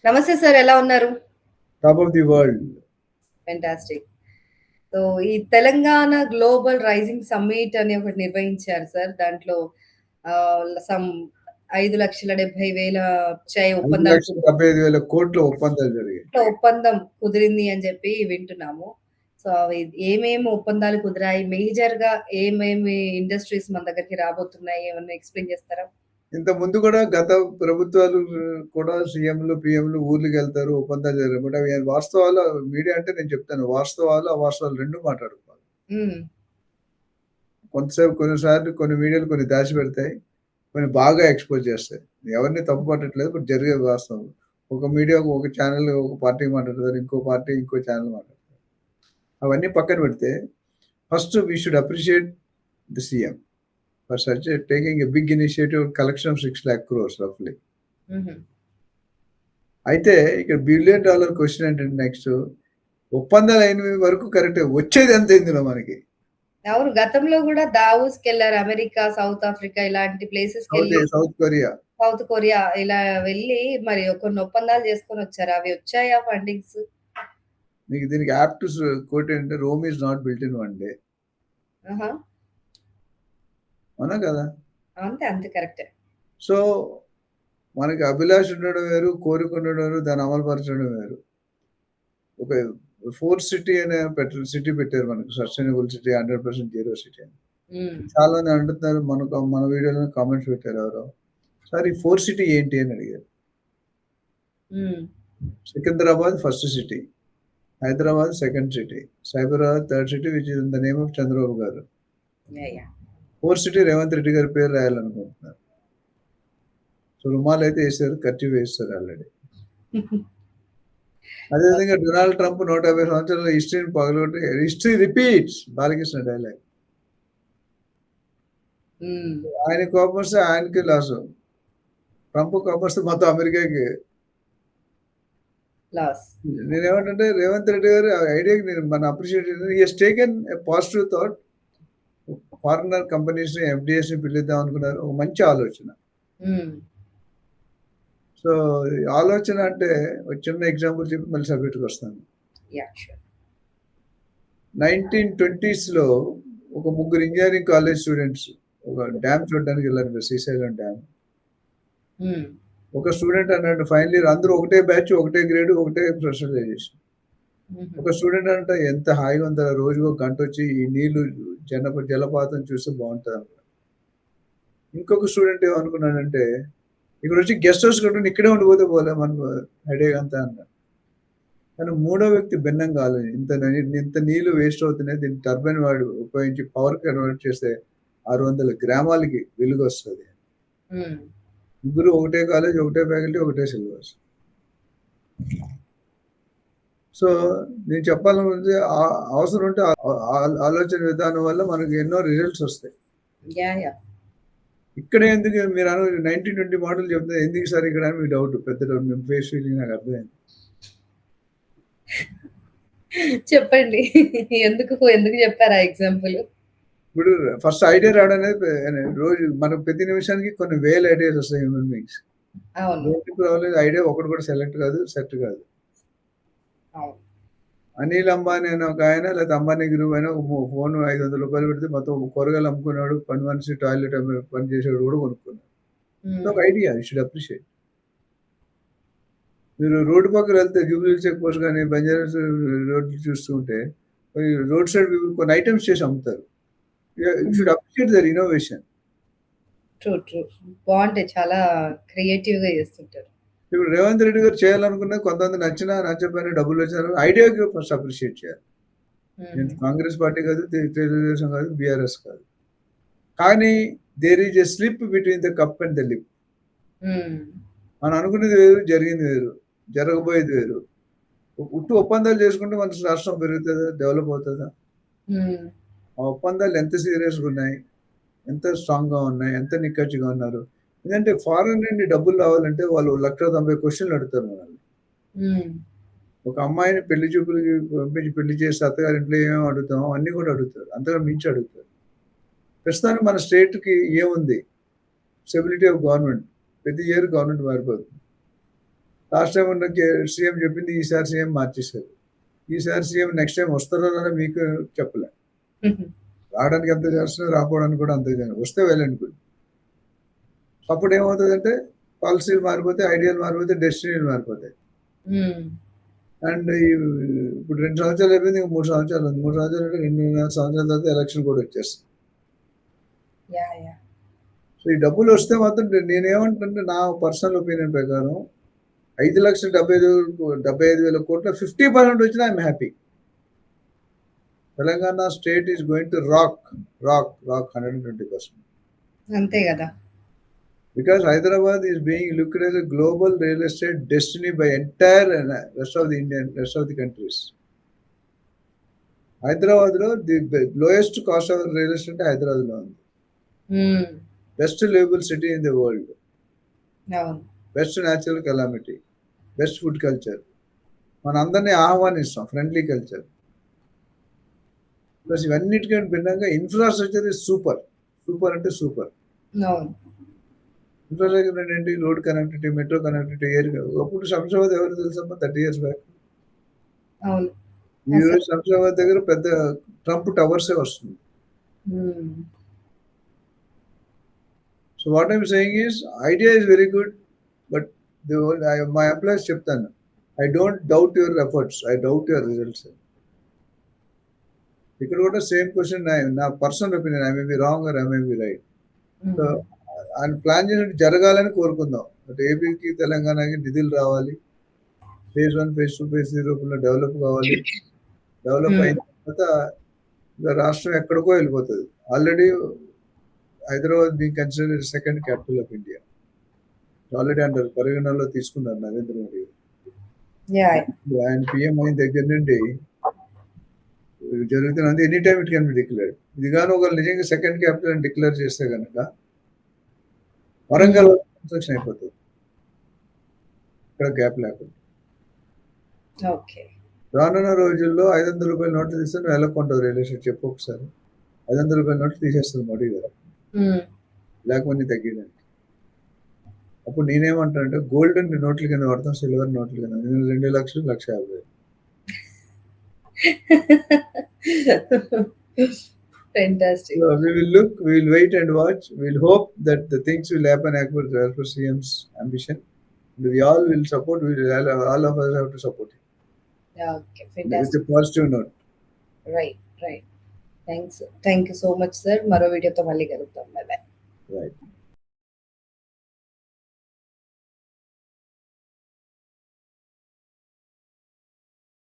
నమస్తే సార్. ఎలా ఉన్నారు? Top of the world. Fantastic. So, ఈ తెలంగాణ గ్లోబల్ రైజింగ్ సమ్మిట్ అని ఒకటి నిర్వహించారు సార్. దాంట్లో సమ్ 5,70,000 వచ్చాయి ఒప్పందాలు 5,75,000 ఒప్పందాలు జరిగాయి. ఒప్పందం కుదిరింది అని చెప్పి వింటున్నాము. సో, అవి ఏమేమి ఒప్పందాలు కుదిరాయి? మేజర్‌గా ఏమేమి ఇండస్ట్రీస్ మన దగ్గరికి రాబోతున్నాయి? ఏమన్నా ఎక్స్‌ప్లెయిన్ చేస్తారా? ఇంతకుముందు కూడా గత ప్రభుత్వాలు కూడా సీఎంలు, పీఎంలు ఊర్లుకెళ్తారు, ఒప్పందాలు జరిగాయి. బట్ అవి వాస్తవాలు మీడియా అంటే నేను చెప్తాను. వాస్తవాలు, అవాస్తవాలు 2 మాట్లాడుకోవాలి. హ్మ్. కొన్నిసార్లు కొన్ని మీడియాలు కొన్ని దాచిపెడతాయి. కొన్ని బాగా ఎక్స్‌పోజ్ చేస్తాయి. ఎవరిని తప్పు పట్టట్లేదు. బట్ జరిగేది వాస్తవం. ఒక మీడియా ఒక ఛానల్ ఒక పార్టీ మాట్లాడతారు. ఇంకో పార్టీ ఇంకో ఛానల్ మాట్లాడతారు. అవన్నీ పక్కన పెడితే first we should appreciate the CM for such taking a big initiative collection of 6 lakh crores roughly. అయితే ఇక్కడ $1 బిలియన్ క్వశ్చన్ ఏంటంటే నెక్స్ట్ ఒప్పందాలు అయిన వరకు కరెక్టే. వచ్చేది ఎంత ఇందులో మనకి? అవును. గతంలో గూడా దావోస్‌కెళ్లారు. అమెరికా, సౌత్ ఆఫ్రికా ఇలాంటి ప్లేసెస్‌కెళ్ళి సౌత్ కొరియా ఇలా వెళ్లి మరి కొన్ని ఒప్పందాలు చేసుకొనొచ్చారు. అవి వచ్చాయా ఫండింగ్స్? మీకు దీనికి యాప్ట్ కోట్ ఏంటంటే Rome is not built in one day. ఆహా! అవునా కదా? అంతే కరెక్టే. సో, మనకి అభిలాష ఉండడం వేరు, కోరిక ఉండడం వేరు, దాన్ని అమలుపరచడం వేరు. ఒక 4 సిటీ అనే సిటీ పెట్టారు మనకు. సస్టైనబుల్ సిటీ, 100% జీరో సిటీ అని. చాలా మంది అంటున్నారు మన వీడియోలో కామెంట్స్ పెట్టారు ఎవరో. సార్ ఈ 4 సిటీ ఏంటి అని అడిగారు. Secunderabad first city, Hyderabad second city, Cyberabad third city which is in the name of Chandrababu గారు. 4 సిటీ రేవంత్ రెడ్డి గారి పేరు రాయాలనుకుంటున్నారు. సో రుమాలు అయితే వేసారు, కర్చీఫ్ వేస్తారు ఆల్రెడీ. అదేవిధంగా డొనాల్డ్ ట్రంప్ 150 సంవత్సరాల హిస్టరీని పగలగొట్టి హిస్టరీ రిపీట్స్ బాలకృష్ణ డైలాగ్. ఆయన కోపం వస్తే ఆయనకి లాసు, ట్రంప్ కోపం వస్తే మొత్తం అమెరికాకి లాస్. నేనేమంటే రేవంత్ రెడ్డి గారు ఐడియాకి నేను మన appreciate has taken a positive thought. Foreigner companies ని ఎఫ్డిఎస్ ని పిలుద్దాం అనుకున్నారు. ఒక మంచి ఆలోచన. సో ఆలోచన అంటే ఒక చిన్న ఎగ్జాంపుల్ చెప్పి మళ్ళీ సబ్జెక్ట్కి వస్తాను. 1920s ఒక ముగ్గురు ఇంజనీరింగ్ కాలేజ్ స్టూడెంట్స్ ఒక డ్యామ్ చూడడానికి వెళ్ళారు, శ్రీశైలం డ్యామ్. ఒక స్టూడెంట్ అన్నాడు ఫైనల్ ఇయర్ అందరూ ఒకటే బ్యాచ్, ఒకటే గ్రేడ్, ఒకటే స్పెషలైజేషన్. ఒక స్టూడెంట్ అంటే ఎంత హాయిగా ఉందా, రోజుకు ఒక గంట వచ్చి ఈ నీళ్లు జలపాతం చూస్తే బాగుంటుంది అనుకున్నాడు. ఇంకొక స్టూడెంట్ ఏమనుకున్నాడంటే ఇక్కడ వచ్చి గెస్ట్ హౌస్ కట్టుకుని ఇక్కడే ఉండిపోతే పోలే మనకు హెడేక్ అంతా అన్నాడు. కానీ మూడో వ్యక్తి భిన్నంగా కాలేదు. ఇంత నీళ్లు వేస్ట్ అవుతున్నాయి, దీన్ని టర్బైన్ వాడు ఉపయోగించి పవర్ కన్వర్ట్ చేస్తే 600 గ్రామాలకి వెలుగు వస్తుంది. ముగ్గురు ఒకటే కాలేజ్, ఒకటే ఫ్యాకల్టీ, ఒకటే సిలబస్. సో నేను చెప్పాలనుకుంటే అవసరం ఉంటే ఆలోచన విధానం వల్ల మనకి ఎన్నో రిజల్ట్స్ వస్తాయి. ఇక్కడ ఎందుకు మీరు 1920 మోడల్ చెప్తే ఎందుకు సార్ ఇక్కడ మీ డౌట్, పెద్ద డౌట్. మేము ఫేస్ ఫీలింగ్ నాకు అర్థమైంది. చెప్పండి ఎందుకు చెప్పారు ఆ ఎగ్జాంపుల్? ఇప్పుడు ఫస్ట్ ఐడియా రావడం అనేది రోజు మనకు ప్రతి నిమిషానికి కొన్ని వేల ఐడియాస్ వస్తాయి హ్యూమన్ బీయింగ్స్. ఐడియా ఒకటి కూడా సెట్ కాదు. అనిల్ అంబానీ అని ఒక ఆయన, లేదా అంబానీ గ్రూప్ అయినా ఫోన్ 500 రూపాయలు పెడితే మొత్తం కూరగాయలు అమ్ముకున్నాడు, పని మనిషి టాయిలెట్ పని చేసేవాడు కూడా కొనుక్కున్నాడు. ఒక ఐడియా యూ షుడ్ అప్రిషియేట్. మీరు రోడ్డు పక్కన వెళ్తే జూబ్లీ చెక్ పోస్ట్ కానీ బంజారాస్ రోడ్లు చూస్తుంటే రోడ్ సైడ్ పీపుల్ కొన్ని ఐటమ్స్ చేసి అమ్ముతారు. You should appreciate their innovation. True బాగుంటాయి, చాలా క్రియేటివ్ గా చేస్తుంటారు. ఇప్పుడు రేవంత్ రెడ్డి గారు చేయాలనుకున్న కొంతమంది నచ్చకపోయినా డబ్బులు వచ్చినారు, ఐడియాకి ఫస్ట్ అప్రిషియేట్ చేయాలి. నేను కాంగ్రెస్ పార్టీ కాదు, తెలుగుదేశం కాదు, బీఆర్ఎస్ కాదు. కానీ there is a slip between the cup and the lip. మనం అనుకునేది వేరు, జరిగింది వేరు, జరగబోయేది వేరు. ఉట్టు ఒప్పందాలు చేసుకుంటే మన రాష్ట్రం పెరుగుతుందా, డెవలప్ అవుతుందా? ఆ ఒప్పందాలు ఎంత సీరియస్గా ఉన్నాయి, ఎంత స్ట్రాంగ్గా ఉన్నాయి, ఎంత నిక్కచ్చిగా ఉన్నారు. ఎందుకంటే ఫారెన్ నుండి డబ్బులు రావాలంటే వాళ్ళు 1,90,000 క్వశ్చన్లు అడుగుతారు మనల్ని. ఒక అమ్మాయిని పెళ్లి చూపులకి పంపించి పెళ్లి చేసి అత్తగారి ఇంట్లో ఏమేమి అడుగుతామో అన్నీ కూడా అడుగుతారు, అంతగా మించి అడుగుతారు. ప్రస్తుతానికి మన స్టేట్కి ఏముంది? Stability of government. ప్రతి ఇయర్ గవర్నమెంట్ మారిపోతుంది. లాస్ట్ టైం ఉన్న సీఎం చెప్పింది ఈసారి సీఎం మార్చేశారు. ఈసారి సీఎం నెక్స్ట్ టైం వస్తారో రాదో మీకు చెప్పలే. రావడానికి అంత చేస్తున్నారు, రాకపోవడానికి కూడా అంతే చేయాలి. వస్తే వెళ్ళనుకోండి. అప్పుడు ఏమవుతుందంటే పాలసీలు మారిపోతే, ఐడియాలు మారిపోతే, డెస్టినీలు మారిపోతాయి. అండ్ ఇప్పుడు 2 సంవత్సరాలు అయిపోయింది, ఇంక 3 సంవత్సరాలు ఉంది. 3 సంవత్సరాలు అంటే 2.5 సంవత్సరాల తర్వాత ఎలక్షన్ కూడా వచ్చేస్తుంది. సో ఈ డబ్బులు వస్తే మాత్రం నేనేమంటే నా పర్సనల్ ఒపీనియన్ ప్రకారం 5,75,000 కోట్ల 50% వచ్చినా I'm happy. Telangana state is going to rock 120%. అంతే కదా. Because Hyderabad is being looked as a global real estate destiny by entire rest of the countries. Hyderabad lo the lowest cost of real estate Hyderabad lo undi. Best livable city in the world. Best natural calamity. Best food culture. మనందరినీ ఆహ్వానిస్తాం, friendly culture. Plus ఇవన్నిటికంటే భిన్నంగా infrastructure is super అంటే super. Infrastructure ఏంటి? Road connectivity, metro connectivity, air. అప్పుడు శంషాబాద్ ఎవరు తెలుసమ్మా? 30 years back. ఈరోజు శంషాబాద్ దగ్గర పెద్ద ట్రంప్ టవర్సే వస్తుంది. So what I'm saying is idea is very good, but మా ఎంప్లాయీస్ చెప్తాను, I don't doubt your efforts, I doubt your results. ఇక్కడ కూడా సేమ్ క్వశ్చన్, నా personal opinion, I may be wrong or I may be right. So ఆయన plan చేసినట్టు జరగాలని కోరుకుందాం. అటు ఏపీకి తెలంగాణకి నిధులు రావాలి, phase 1, phase 2, phase 3 రూపంలో డెవలప్ కావాలి. డెవలప్ అయిన తర్వాత రాష్ట్రం ఎక్కడికో వెళ్ళిపోతుంది. Already Hyderabad being considered second capital of India already అంటారు, పరిగణనలో తీసుకున్నారు నరేంద్ర మోడీ. ఆయన పిఎం అయిన దగ్గర నుండి జరుగుతున్నది. Any time it can be declared. ఇది కానీ ఒక నిజంగా సెకండ్ క్యాపిటల్ అని డిక్లేర్ చేస్తే కనుక వరంగల్ కన్స్ట్రక్షన్ అయిపోతుంది, ఇక్కడ గ్యాప్ లేకుండా. రానున్న రోజుల్లో 500 రూపాయల నోట్లు తీస్తే నువ్వు ఎలా కొంటావు రియల్ ఎస్టేట్ చెప్పు ఒకసారి. 500 రూపాయల నోట్లు తీసేస్తుంది మోడీ గారు, లేకపోతే తగ్గడానికి. అప్పుడు నేనేమంటానంటే గోల్డెన్ నోట్ల కింద వాడతాం, సిల్వర్ నోట్ల కింద 2 లక్షలు, 1,50,000. Fantastic. So we will wait and watch. We'll hope that the things will happen as per CM's ambition. We all will support. All of us have to support him. Okay, fantastic. With a positive note. Right. Thank you so much, sir. Maro video to mali kalutam. Bye bye. Right.